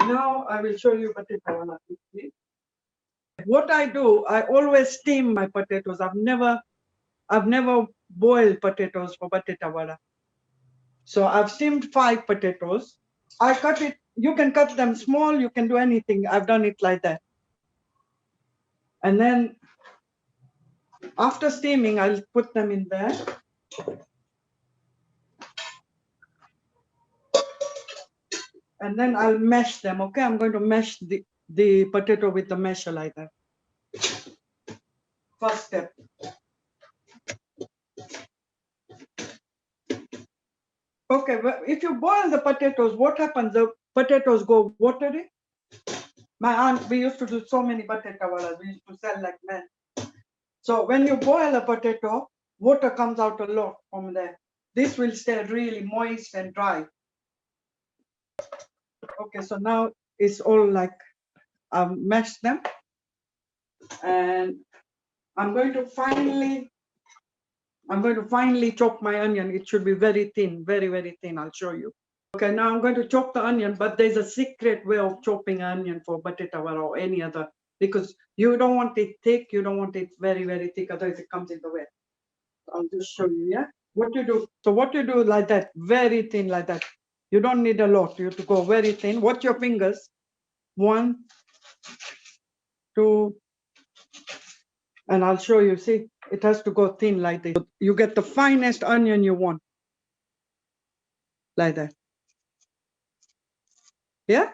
Now I will show you Bateta Wara quickly. What I do, I always steam my potatoes. I've never boiled potatoes for Bateta Wara. So I've steamed 5 potatoes. I cut it, you can cut them small, you can do anything. I've done it like that. And then after steaming, I'll put them in there. And then I'll mash them, okay? I'm going to mash the potato with the masher like that. First step. Okay, well, if you boil the potatoes, what happens? The potatoes go watery. My aunt, we used to do so many Bateta Waras. We used to sell like men. So when you boil a potato, water comes out a lot from there. This will stay really moist and dry. Okay, so now it's all like I've mashed them. And I'm going to finely chop my onion. It should be very thin, very, very thin. I'll show you. Okay, now I'm going to chop the onion, but there's a secret way of chopping onion for Bateta Wara or any other, because you don't want it thick, you don't want it very, very thick, otherwise it comes in the way. I'll just show you, yeah? What you do, so what you do like that, very thin like that. You don't need a lot, you have to go very thin. Watch your fingers. 1, 2, and I'll show you, see, it has to go thin like this. You get the finest onion you want. Like that. Yeah?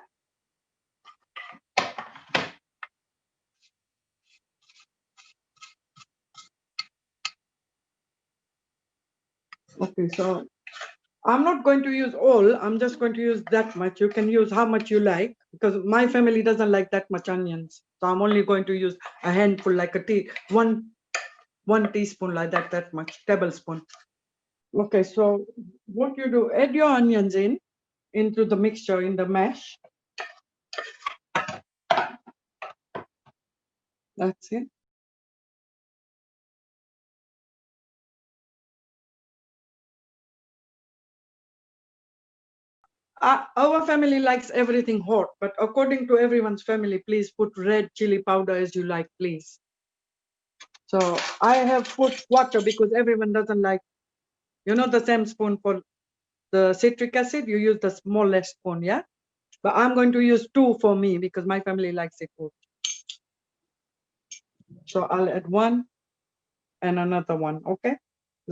Okay, so I'm not going to use all, I'm just going to use that much. You can use how much you like, because my family doesn't like that much onions. So I'm only going to use a handful, like one teaspoon like that much, tablespoon. Okay, so what you do, add your onions into the mixture, in the mash. That's it. Our family likes everything hot, but according to everyone's family, please put red chili powder as you like, please. So I have put water because everyone doesn't like, the same spoon for the citric acid, you use the smallest spoon, yeah? But I'm going to use 2 for me because my family likes it hot. So I'll add 1 and another 1, okay?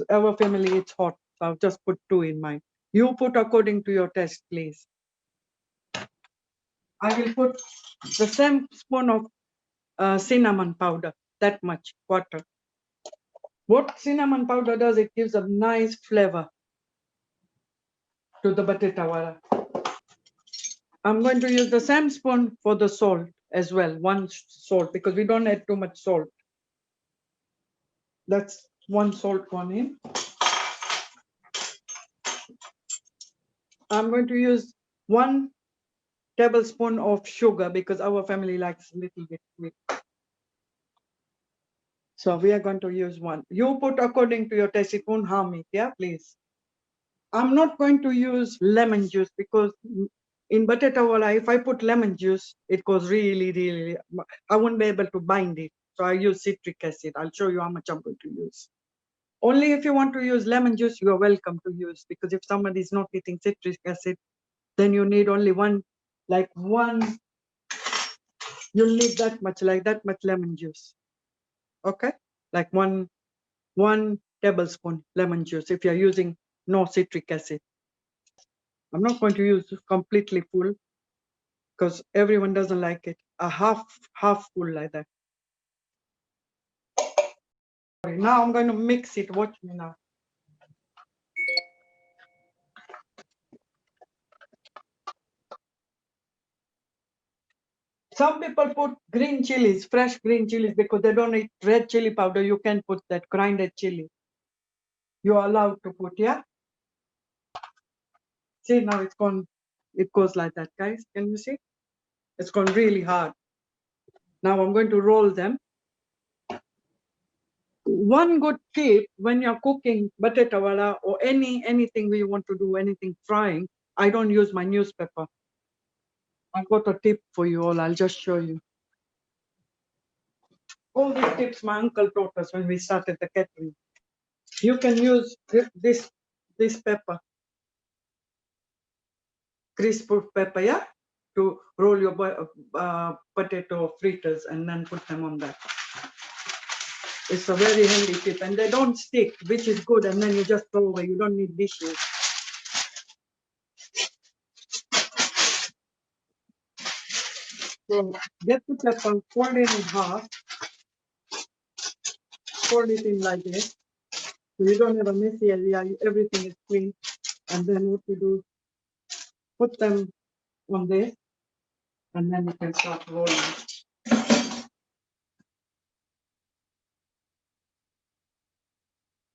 Our family, it's hot, so I'll just put 2 in mine. You put according to your taste, please. I will put the same spoon of cinnamon powder, that much, water. What cinnamon powder does, it gives a nice flavor to the Bateta Wara. I'm going to use the same spoon for the salt as well, 1 salt, because we don't add too much salt. That's 1 salt gone in. I'm going to use 1 tablespoon of sugar because our family likes a little bit sweet. So we are going to use 1. You put according to your taste, it won't harm it, yeah, please. I'm not going to use lemon juice because in Bateta Wara, if I put lemon juice, it goes really, really, I won't be able to bind it. So I use citric acid. I'll show you how much I'm going to use. Only if you want to use lemon juice, you are welcome to use, because if somebody is not eating citric acid, then you need only one, you'll need that much lemon juice. Okay? Like one tablespoon lemon juice if you're using no citric acid. I'm not going to use completely full because everyone doesn't like it. A half full like that. Now I'm going to mix it. Watch me now. Some people put green chilies, fresh green chilies, because they don't eat red chili powder. You can put that grinded chili. You are allowed to put, yeah? See, now it's gone, it goes like that, guys. Can you see? It's gone really hard. Now I'm going to roll them. One good tip when you're cooking Bateta Wara or anything we want to do, anything frying, I don't use my newspaper. I've got a tip for you all. I'll just show you. All these tips my uncle taught us when we started the catering. You can use this pepper, crisp pepper, yeah, to roll your potato fritters and then put them on that. It's a very handy tip, and they don't stick, which is good. And then you just throw away. You don't need dishes. So get the pepper, fold it in half, fold it in like this. So you don't have a messy area. Everything is clean. And then what you do, put them on this, and then you can start rolling.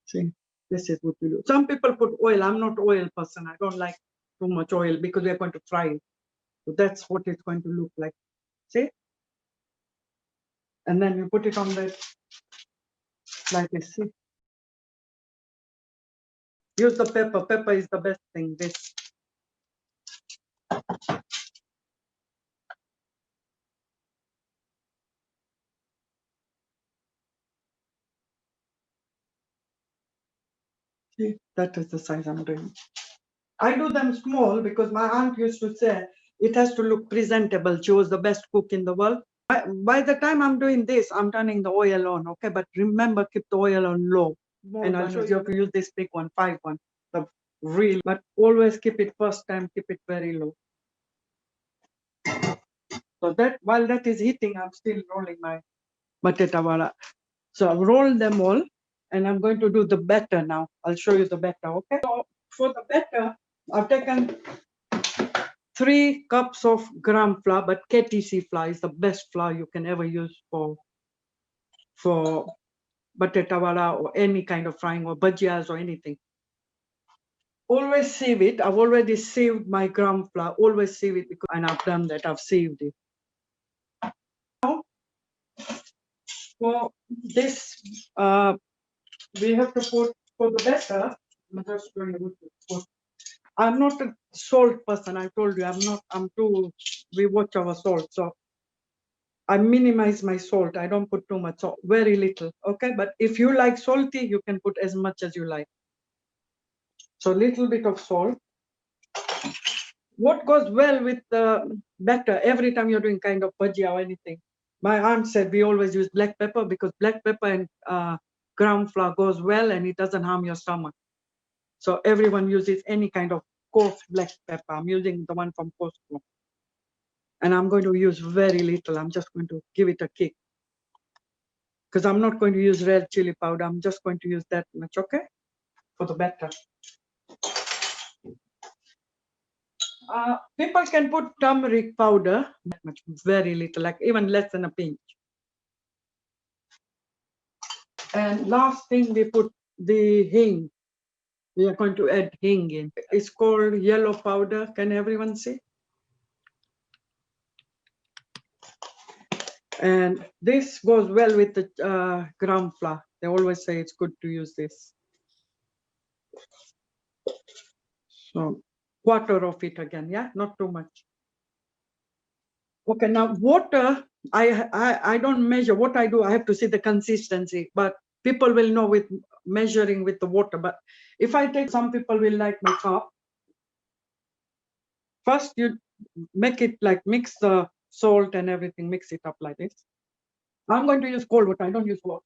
See, this is what you do. Some people put oil. I'm not oil person. I don't like too much oil because we're going to fry it. So that's what it's going to look like. See? And then you put it on the, like this. See? Use the pepper. Pepper is the best thing. This. See? That is the size I'm doing. I do them small because my aunt used to say it has to look presentable. She was the best cook in the world. By the time I'm doing this, I'm turning the oil on, okay? But remember, keep the oil on low. And I'll show you how to use this big one, 5-1, the real, but always keep it first time, keep it very low. So that while that is heating, I'm still rolling my Bateta Wara. So I've rolled them all, and I'm going to do the batter now. I'll show you the batter, okay? So for the batter, I've taken 3 cups of gram flour, but KTC flour is the best flour you can ever use for Bateta Wara or any kind of frying or bhajias or anything. Always save it. I've already saved my gram flour. Always save it because, and I've done that. I've saved it. Now, for this, we have to put for the batter. I'm just going to put. I'm not a salt person. I told you I'm not. I'm too. We watch our salt, so I minimize my salt. I don't put too much, so very little. Okay, but if you like salty, you can put as much as you like. So little bit of salt. What goes well with the batter every time you're doing kind of bhajia or anything? My aunt said we always use black pepper because black pepper and ground flour goes well and it doesn't harm your stomach. So everyone uses any kind of coarse black pepper. I'm using the one from Costco. And I'm going to use very little. I'm just going to give it a kick. Because I'm not going to use red chili powder. I'm just going to use that much, okay? For the batter. People can put turmeric powder, that much, very little, like even less than a pinch. And last thing, we put the hing. We are going to add hing in. It's called yellow powder. Can everyone see? And this goes well with the gram flour. They always say it's good to use this. So quarter of it again, yeah, not too much. Okay, now water, I don't measure. What I do, I have to see the consistency, but people will know with measuring with the water. But if I take, some people will like my cup. First, you make it like mix the salt and everything, mix it up like this. I'm going to use cold water. I don't use water.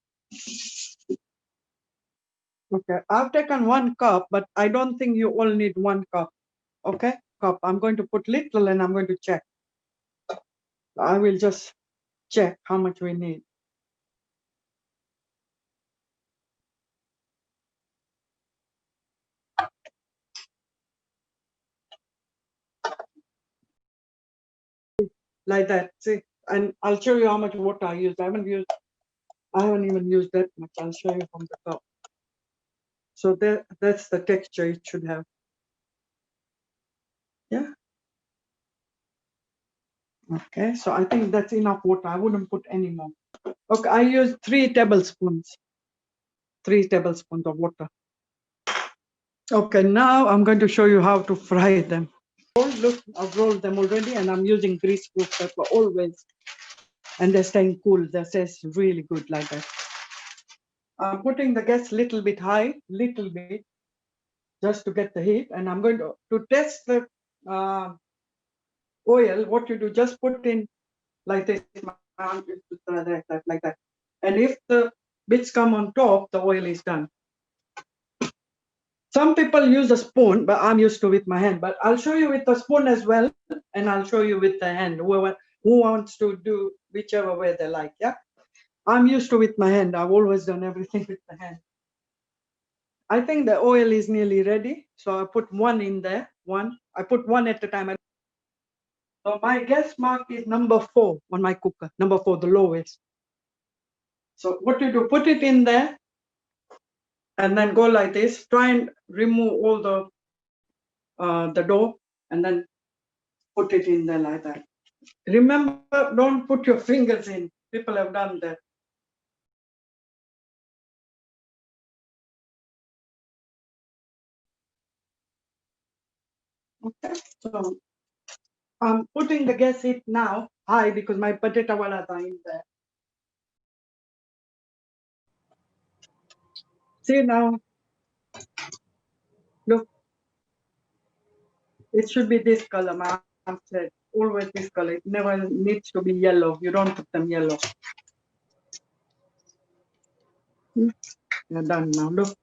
Okay, I've taken 1 cup, but I don't think you all need 1 cup. Okay, cup. I'm going to put little and I'm going to check. I will just check how much we need. Like that, see, and I'll show you how much water I used. I haven't even used that much. I'll show you from the top. So that's the texture it should have. Yeah. Okay, so I think that's enough water. I wouldn't put any more. Okay, I used 3 tablespoons. 3 tablespoons of water. Okay, now I'm going to show you how to fry them. Look, I've rolled them already, and I'm using grease-proof pepper always. And they're staying cool. That says really good like that. I'm putting the gas a little bit high, little bit, just to get the heat. And I'm going to test the oil. What you do, just put in like this. Like that. And if the bits come on top, the oil is done. Some people use a spoon, but I'm used to with my hand. But I'll show you with the spoon as well, and I'll show you with the hand. Who wants to do whichever way they like, yeah? I'm used to with my hand. I've always done everything with the hand. I think the oil is nearly ready. So I put one in there, one. I put one at a time. So my gas mark is number 4 on my cooker, number 4, the lowest. So what you do, put it in there, and then go like this. Try and remove all the dough, and then put it in there like that. Remember, don't put your fingers in. People have done that. Okay, so I'm putting the gas heat now high because my Bateta Wara are in there. See now, look, it should be this color, ma'am said. Always this color. It never needs to be yellow. You don't put them yellow. You're done now. Look,